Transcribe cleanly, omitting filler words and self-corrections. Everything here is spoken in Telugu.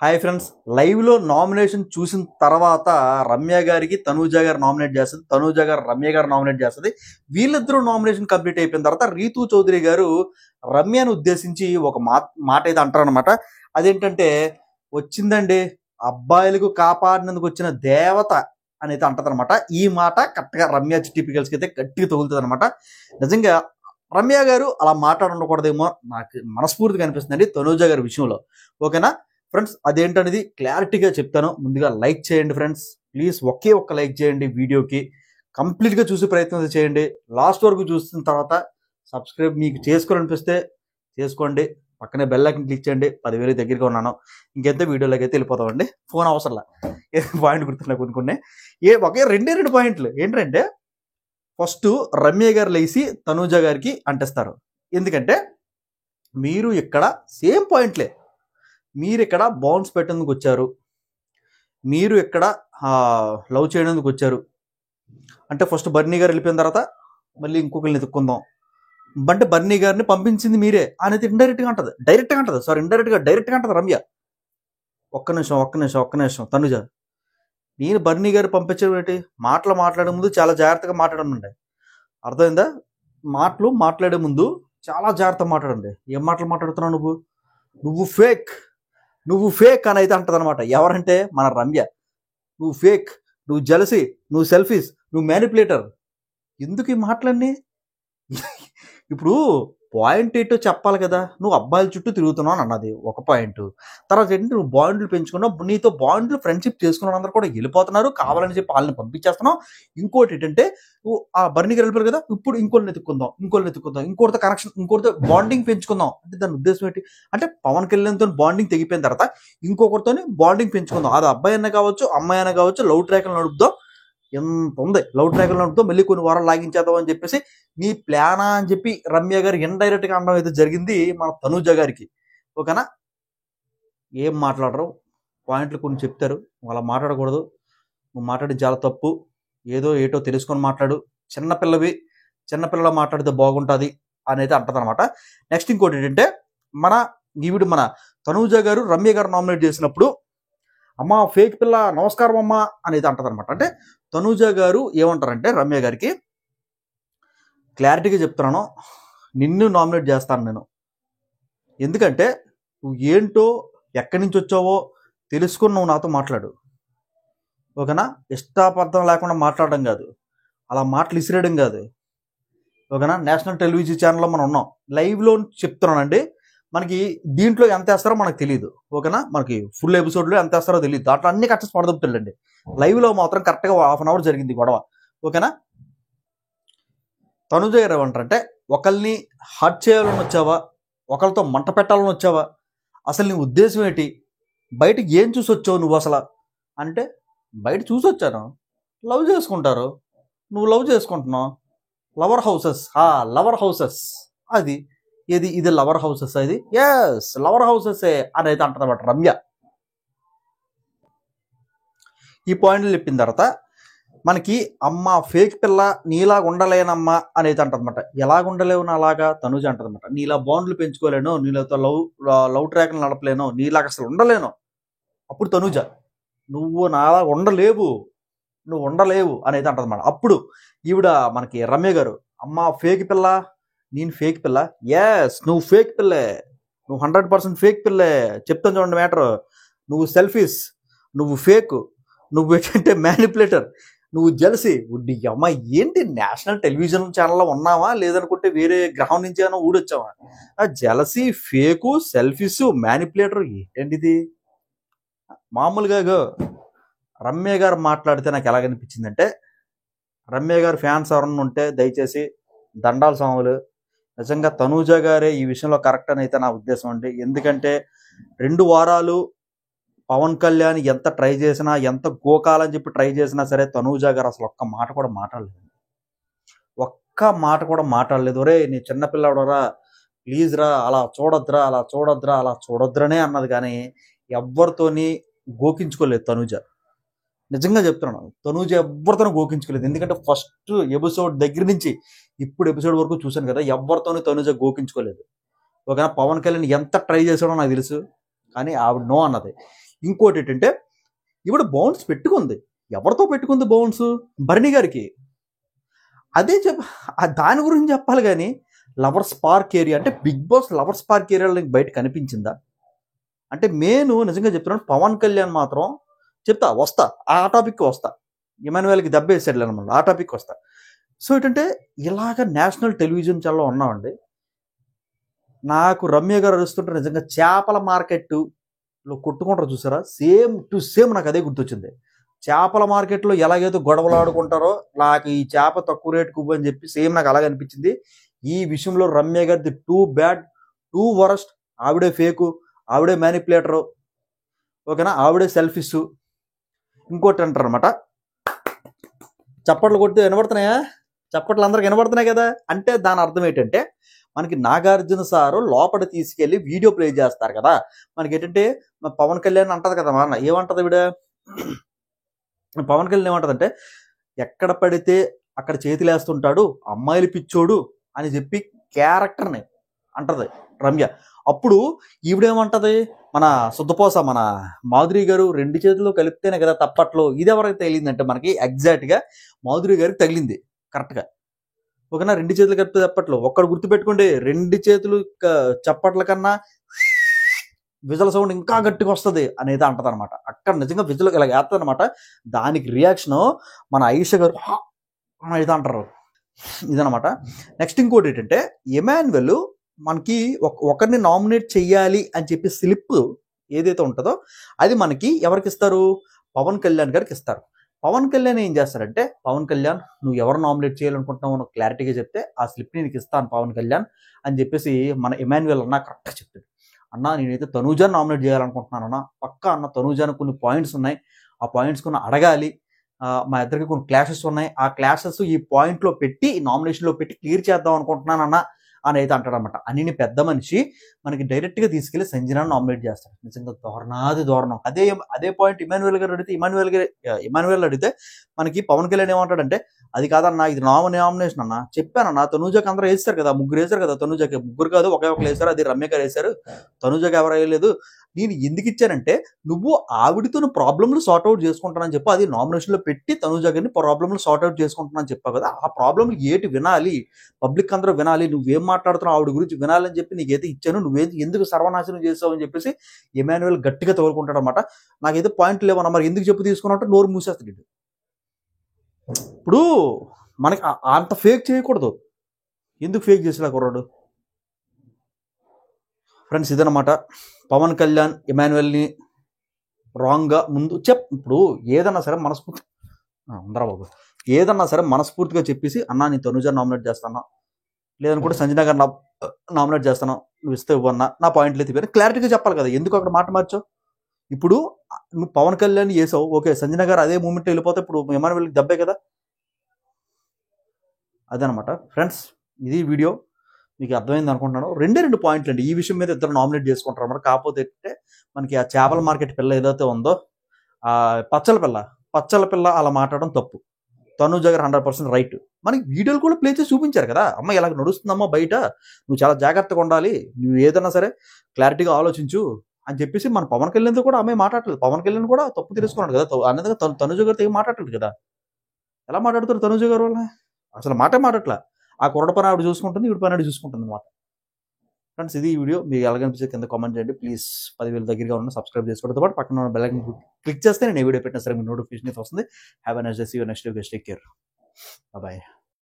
హాయ్ ఫ్రెండ్స్, లైవ్ లో నామినేషన్ చూసిన తర్వాత రమ్య గారికి తనూజ గారు నామినేట్ చేస్తుంది, తనూజ గారు రమ్య గారు నామినేట్ చేస్తుంది. వీళ్ళిద్దరూ నామినేషన్ కంప్లీట్ అయిపోయిన తర్వాత రీతూ చౌదరి గారు రమ్యను ఉద్దేశించి ఒక మాట అయితే అంటారనమాట. అదేంటంటే, వచ్చిందండి అబ్బాయిలకు కాపాడినందుకు వచ్చిన దేవత అనేది అంటదనమాట. ఈ మాట కరెక్ట్ గా రమ్య టిపికల్స్ కి అయితే గట్టిగా తగులుతుంది అనమాట. నిజంగా రమ్య గారు అలా మాట్లాడకూడదేమో నాకు మనస్ఫూర్తిగా అనిపిస్తుందండి తనూజ గారి విషయంలో. ఓకేనా ఫ్రెండ్స్, అదేంటనేది క్లారిటీగా చెప్తాను. ముందుగా లైక్ చేయండి ఫ్రెండ్స్, ప్లీజ్ ఒకే ఒక్క లైక్ చేయండి వీడియోకి. కంప్లీట్గా చూసే ప్రయత్నం చేయండి. లాస్ట్ వరకు చూసిన తర్వాత సబ్స్క్రైబ్ మీకు చేసుకోవాలనిపిస్తే చేసుకోండి. పక్కనే బెల్ ఐకాన్ క్లిక్ చేయండి. 10,000 దగ్గరగా ఉన్నాను. ఇంకెంత వీడియోలోకి అయితే వెళ్ళిపోతామండి. ఫోన్ అవసరంలా. పాయింట్ గుర్తున్నా కొన్ని ఒకే రెండు పాయింట్లు ఏంటంటే, ఫస్ట్ రమ్య గారు లేచి తనూజ గారికి అంటేస్తారు. ఎందుకంటే మీరు ఇక్కడ సేమ్ పాయింట్లే, మీరు ఇక్కడ బౌన్స్ పెట్టేందుకు వచ్చారు, మీరు ఇక్కడ లవ్ చేయడానికి వచ్చారు అంటే ఫస్ట్ బర్నీ గారు వెళ్ళిపోయిన తర్వాత మళ్ళీ ఇంకొకరిని ఎత్తుక్కుందాం అంటే బర్నీ గారిని పంపించింది మీరే అనేది ఇండైరెక్ట్గా అంటది. డైరెక్ట్గా అంటది రమ్య. ఒక్క నిమిషం తనుజ, నేను బర్నీ గారు పంపించడం ఏంటి? మాట్లాడే ముందు చాలా జాగ్రత్తగా మాట్లాడమండి. అర్థమైందా? మాట్లాడే ముందు చాలా జాగ్రత్తగా మాట్లాడండి. ఏం మాటలు మాట్లాడుతున్నావు నువ్వు ఫేక్ అని అయితే అంటది అనమాట. ఎవరంటే మన రమ్య. నువ్వు ఫేక్, నువ్వు జెలసీ, నువ్వు సెల్ఫీస్, నువ్వు మ్యానిపులేటర్. ఎందుకు ఈ మాటలన్నీ? ఇప్పుడు పాయింట్ ఏంటో చెప్పాలి కదా. నువ్వు అబ్బాయిల చుట్టూ తిరుగుతున్నావు అన్నది ఒక పాయింట్. తర్వాత ఏంటి, నువ్వు బాండ్లు పెంచుకున్నావు, నీతో బాండ్లు ఫ్రెండ్షిప్ చేసుకున్న అందరూ కూడా వెళ్ళిపోతున్నారు, కావాలని చెప్పి వాళ్ళని పంపించేస్తున్నావు. ఇంకోటి ఏంటంటే, నువ్వు ఆ బర్నీ గారు వెళ్ళిపోయారు కదా, ఇప్పుడు ఇంకోళ్ళని ఎత్తుక్కుందాం, ఇంకోటితో కనెక్షన్, ఇంకోటితో బాండింగ్ పెంచుకుందాం అంటే దాని ఉద్దేశం ఏంటి అంటే, పవన్ కళ్యాణ్తో బాండింగ్ తెగిపోయిన తర్వాత ఇంకొకరితో బాండింగ్ పెంచుకుందాం. అది అబ్బాయి అయినా కావచ్చు, అమ్మాయి అయినా కావచ్చు, లవ్ ట్రాక్లు నడుపుదాం. ఎంత ఉంది లవ్ ట్రాక్లు నడుపుదాం, మళ్ళీ కొన్ని వారాలు లాగించేద్దాం అని చెప్పేసి నీ ప్లానా అని చెప్పి రమ్య గారు ఇండైరెక్ట్ గా అనడం అయితే జరిగింది మన తనూజ గారికి. ఓకేనా? ఏం మాట్లాడరు, పాయింట్లు కొన్ని చెప్తారు, అలా మాట్లాడకూడదు. నువ్వు మాట్లాడి చాలా తప్పు, ఏటో తెలుసుకొని మాట్లాడు, చిన్నపిల్లల మాట్లాడితే బాగుంటుంది అనేది అంటదనమాట. నెక్స్ట్ ఇంకోటి ఏంటంటే, మన తనూజ గారు రమ్య గారు నామినేట్ చేసినప్పుడు అమ్మ ఫేక్ పిల్ల నమస్కారం అమ్మ అనేది అంటదనమాట. అంటే తనూజ గారు ఏమంటారంటే రమ్య గారికి, క్లారిటీగా చెప్తున్నాను, నిన్ను నామినేట్ చేస్తాను నేను. ఎందుకంటే నువ్వు ఏంటో ఎక్కడి నుంచి వచ్చావో తెలుసుకొని నువ్వు నాతో మాట్లాడు. ఓకేనా? ఇష్టాపర్థం లేకుండా మాట్లాడడం కాదు, అలా మాటలు ఇసిరేయడం కాదు. ఓకేనా? నేషనల్ టెలివిజన్ ఛానల్లో మనం ఉన్నాం, లైవ్లో చెప్తున్నానండి. మనకి దీంట్లో ఎంత వేస్తారో మనకు తెలియదు. ఓకేనా? మనకి ఫుల్ ఎపిసోడ్లో ఎంత వేస్తారో తెలియదు. దాంట్లో అన్ని కరెక్ట్ పడదొప్పుతాడండి. లైవ్లో మాత్రం కరెక్ట్గా 1/2 అవర్ జరిగింది గొడవ. ఓకేనా? తనుజ గారు ఏమంటారంటే, ఒకరిని హర్ట్ చేయాలని వచ్చావా, ఒకరితో మంట పెట్టాలని వచ్చావా, అసలు నీ ఉద్దేశం ఏంటి, బయటకి ఏం చూసి వచ్చావు నువ్వు అసలు అంటే, బయట చూసి వచ్చాను, లవ్ చేసుకుంటారు, నువ్వు లవ్ చేసుకుంటున్నావు, లవర్ హౌసెస్ అది ఇది లవర్ హౌసెస్, అది ఎస్ లవర్ హౌసెస్ అని అయితే అంటదన్నమాట రమ్య. ఈ పాయింట్లు చెప్పిన తర్వాత మనకి అమ్మ ఫేక్ పిల్ల నీలాగా ఉండలేనమ్మా అనేది అంటదన్నమాట. ఎలాగ ఉండలేవు అలాగా తనుజ అంటదన్నమాట. నీలా బాండ్లు పెంచుకోలేను, నీళ్ళతో లవ్ ట్రాక్లు నడపలేను, నీలాగా అసలు ఉండలేను. అప్పుడు తనుజ, నువ్వు నాలా ఉండలేవు అనేది అంటదన్నమాట. అప్పుడు ఈవిడ మనకి రమ్య గారు, అమ్మ ఫేక్ పిల్ల, నేను ఫేక్ పిల్ల, ఎస్ నువ్వు ఫేక్ పిల్లే, నువ్వు 100% ఫేక్ పిల్లే. చెప్తాను చూడండి మ్యాటర్. నువ్వు సెల్ఫీస్, నువ్వు ఫేక్, నువ్వు ఏంటంటే మ్యానిపులేటర్, నువ్వు జెలసీ. ఉడ్డి అమ్మ, ఏంటి నేషనల్ టెలివిజన్ ఛానల్లో ఉన్నావా లేదనుకుంటే వేరే గ్రహం నుంచి ఏమైనా ఊడొచ్చావా? జెలసీ, ఫేకు, సెల్ఫీస్, మ్యానిపులేటర్ ఏంటండి ఇది? మామూలుగా రమ్య గారు మాట్లాడితే నాకు ఎలాగనిపించిందంటే, రమ్య గారు ఫ్యాన్స్ ఎవరన్నా ఉంటే దయచేసి దండాల స్వాములు, నిజంగా తనూజ గారే ఈ విషయంలో కరెక్ట్ అని అయితే నా ఉద్దేశం అండి. ఎందుకంటే 2 వారాలు పవన్ కళ్యాణ్ ఎంత ట్రై చేసినా, ఎంత గోకాలని చెప్పి ట్రై చేసినా సరే, తనూజ గారు అసలు ఒక్క మాట కూడా మాట్లాడలేదు. ఒరే నీ చిన్నపిల్లడరా, ప్లీజ్ రా, అలా చూడొద్దురనే అన్నది. కానీ ఎవ్వరితోని గోకించుకోలేదు తనూజ. నిజంగా చెప్తున్నాను, తనూజ ఎవ్వరితోనూ గోకించుకోలేదు. ఎందుకంటే ఫస్ట్ ఎపిసోడ్ దగ్గర నుంచి ఇప్పుడు ఎపిసోడ్ వరకు చూశాను కదా, ఎవరితోనూ తనూజ గోకించుకోలేదు. ఓకేనా? పవన్ కళ్యాణ్ ఎంత ట్రై చేశాడో నాకు తెలుసు, కానీ ఆవిడ నో అన్నది. ఇంకోటి ఏంటంటే ఈవిడ బౌన్స్ పెట్టుకుంది. ఎవరితో పెట్టుకుంది బౌన్స్? భరణి గారికి. అదే దాని గురించి చెప్పాలి కానీ లవర్స్ పార్క్ ఏరియా అంటే బిగ్ బాస్ లవర్స్ పార్క్ ఏరియాలో నీకు బయట కనిపించిందా? అంటే నేను నిజంగా చెప్తున్నాను, పవన్ కళ్యాణ్ మాత్రం వస్తా ఆ టాపిక్ వస్తా, ఇమాన్యుయల్కి దెబ్బ వేసాడు అనమాట, ఆ టాపిక్ వస్తా. సో ఏంటంటే ఇలాగ నేషనల్ టెలివిజన్ ఛానల్లో ఉన్నామండి. నాకు రమ్య గారు అరుస్తుంటే నిజంగా చేపల మార్కెట్లో కొట్టుకుంటారు చూసారా, సేమ్ టు సేమ్ నాకు అదే గుర్తొచ్చింది. చేపల మార్కెట్లో ఎలాగైతే గొడవలు ఆడుకుంటారో నాకు ఈ చేప తక్కువ రేటుకు అని చెప్పి సేమ్ నాకు అలాగే అనిపించింది. ఈ విషయంలో రమ్య గారిది టూ బ్యాడ్, టూ వరస్ట్. ఆవిడే ఫేకు, ఆవిడే మ్యానిపులేటరు, ఓకేనా, ఆవిడే సెల్ఫిష్. ఇంకోటి అంటారు అనమాట, చప్పట్లు కొడితే వినబడుతున్నాయా? చప్పట్లు అందరికి వినబడుతున్నాయి కదా. అంటే దాని అర్థం ఏంటంటే మనకి నాగార్జున సారు లోపల తీసుకెళ్లి వీడియో ప్లే చేస్తారు కదా. మనకి ఏంటంటే పవన్ కళ్యాణ్ అంటది కదా, మన ఏమంటది విడ పవన్ కళ్యాణ్ ఏమంటదంటే ఎక్కడ పడితే అక్కడ చేతులేస్తుంటాడు, అమ్మాయిలు పిచ్చోడు అని చెప్పి క్యారెక్టర్ని అంటది రమ్య. అప్పుడు ఈవిడేమంటది, మన శుద్ధపోస మన మాధురి గారు 2 చేతులు కలిపితేనే కదా తప్పట్లో. ఇది ఎవరికి తగిలిందంటే మనకి ఎగ్జాక్ట్గా మాధురి గారికి తగిలింది కరెక్ట్గా, ఓకేనా. 2 చేతులు కలిపితే తప్పట్లో. ఒక్కడు గుర్తుపెట్టుకోండి, 2 చేతులు చప్పట్ల కన్నా విజువల్ సౌండ్ ఇంకా గట్టిగా వస్తుంది అనేది అంటది అనమాట. అక్కడ నిజంగా విజువల్ ఇలా వేస్తుంది అనమాట. దానికి రియాక్షన్ మన ఆయిషా గారు ఇది అంటారు, ఇదనమాట. నెక్స్ట్ ఇంకోటి ఏంటంటే ఇమాన్యుయల్ మనకి ఒకరిని నామినేట్ చెయ్యాలి అని చెప్పి స్లిప్ ఏదైతే ఉంటుందో అది మనకి ఎవరికి ఇస్తారు? పవన్ కళ్యాణ్ గారికి ఇస్తారు. పవన్ కళ్యాణ్ ఏం చేస్తారంటే, పవన్ కళ్యాణ్ నువ్వు ఎవరు నామినేట్ చేయాలనుకుంటున్నావు నువ్వు క్లారిటీగా చెప్తే ఆ స్లిప్ని నీకు ఇస్తాను పవన్ కళ్యాణ్ అని చెప్పేసి మన ఇమాన్యుయల్ అన్న కరెక్ట్గా చెప్తాడు. అన్న నేనైతే తనూజాని నామినేట్ చేయాలనుకుంటున్నాను అన్న, పక్కా అన్న తనూజాని కొన్ని పాయింట్స్ ఉన్నాయి, ఆ పాయింట్స్ కొన్ని అడగాలి, మా ఇద్దరికి కొన్ని క్లాషెస్ ఉన్నాయి, ఆ క్లాషెస్ ఈ పాయింట్లో పెట్టి ఈ నామినేషన్లో పెట్టి క్లియర్ చేద్దాం అనుకుంటున్నాను అన్న అని అయితే అంటాడనమాట. అని పెద్ద మనిషి మనకి డైరెక్ట్గా తీసుకెళ్లి సంజనాన్ని నామినేట్ చేస్తాడు. నిజంగా దారుణం. అదే పాయింట్ ఇమాన్యుయల్ గారు అడిగితే ఇమాన్యుయల్ అడిగితే మనకి పవన్ కళ్యాణ్ ఏమంటాడంటే, అది కాదన్నా ఇది నామినేషన్ అన్న, చెప్పానన్నా తనూజాకి అందరూ వేస్తారు కదా, 3 వేశారు కదా, తనూజాకి 3 కాదు ఒకరు వేశారు, అది రమ్య గారు వేశారు, తనూజాకి ఎవరు వేయలేదు. నేను ఎందుకు ఇచ్చానంటే నువ్వు ఆవిడతో ప్రాబ్లమ్లు సార్ట్అవుట్ చేసుకుంటానని చెప్పి అది నామినేషన్లో పెట్టి తనూజా గారిని ప్రాబ్లమ్లు సార్ట్అవుట్ చేసుకుంటున్నాను చెప్పావు కదా, ఆ ప్రాబ్లమ్లు ఏటి వినాలి, పబ్లిక్ అందరూ వినాలి, నువ్వేం మాట్లాడుతున్నావు ఆవిడ గురించి వినాలని చెప్పి నీకైతే ఇచ్చాను, నువ్వేం ఎందుకు సర్వనాశనం చేసావు అని చెప్పేసి ఇమాన్యుయల్ గట్టిగా తోలుకుంటాడు అనమాట. నాకైతే పాయింట్ లేవన్నా, మరి ఎందుకు చెప్పు తీసుకున్నట్టు నోరు మూసేస్తాడు. ఇప్పుడు మనకి అంత ఫేక్ చేయకూడదు, ఎందుకు ఫేక్ చేసేలా కుర్రాడు? ఫ్రెండ్స్ ఇదనమాట, పవన్ కళ్యాణ్ ఇమాన్యుయల్ని రాంగ్గా ముందు ఇప్పుడు ఏదన్నా సరే మనస్ఫూర్తిగా చెప్పేసి అన్నా నేను తనుజా నామినేట్ చేస్తాను, లేదనుకుంటే సంజన గారు నామినేట్ చేస్తాను, నువ్వు ఇస్తే ఇవ్వన్నా, నా పాయింట్లు అయితే క్లారిటీగా చెప్పాలి కదా, ఎందుకు అక్కడ మాట మార్చావు? ఇప్పుడు నువ్వు పవన్ కళ్యాణ్ చేసావు, ఓకే, సంజన గారు అదే మూమెంట్ వెళ్ళిపోతే ఇప్పుడు ఇమాన్యుయల్కి దెబ్బే కదా. అదనమాట ఫ్రెండ్స్, ఇది వీడియో మీకు అర్థమైంది అనుకుంటున్నాను. 2 పాయింట్లు అండి, ఈ విషయం మీద ఇద్దరు నామినేట్ చేసుకుంటారు అన్నమాట. కాకపోతే మనకి ఆ చేపల మార్కెట్ పిల్ల ఏదైతే ఉందో ఆ పచ్చల పిల్ల అలా మాట్లాడడం తప్పు. తనూజ గారు 100% రైట్. మనకి వీడియోలు కూడా ప్లే చేసి చూపించారు కదా, అమ్మ ఇలాగ నడుస్తుందమ్మా బయట, నువ్వు చాలా జాగ్రత్తగా ఉండాలి, నువ్వు ఏదైనా సరే క్లారిటీగా ఆలోచించు అని చెప్పేసి మన పవన్ కళ్యాణ్తో కూడా అమ్మాయి మాట్లాడలేదు. పవన్ కళ్యాణ్ కూడా తప్పు తెలుసుకున్నాడు కదా, అన్నది తనూజ గారితో ఏం మాట్లాడలేదు కదా. ఎలా మాట్లాడుతారు తనూజ గారు వల్ల? అసలు మాట్లాడట్లా. ఆ కుర్రడ పని ఆవిడ చూసుకుంటుంది, వీడి పని ఆవిడ చూసుకుంటుంది అనమాట. ఫ్రెండ్స్ ఇది ఈ వీడియో మీకు ఎలాగనిపిస్తే కింద కామెంట్ చేయండి. ప్లీజ్ 10,000 దగ్గరగా ఉన్న సబ్స్క్రైబ్ చేసుకోవడంతో పాటు పక్కన ఉన్న బెల్ ఐకాన్ క్లిక్ చేస్తే నేను ఏ వీడియో పెట్టినా సరే మీ నోటిఫికేషన్ వస్తుంది. Have a nice day, see you next video, take care, bye.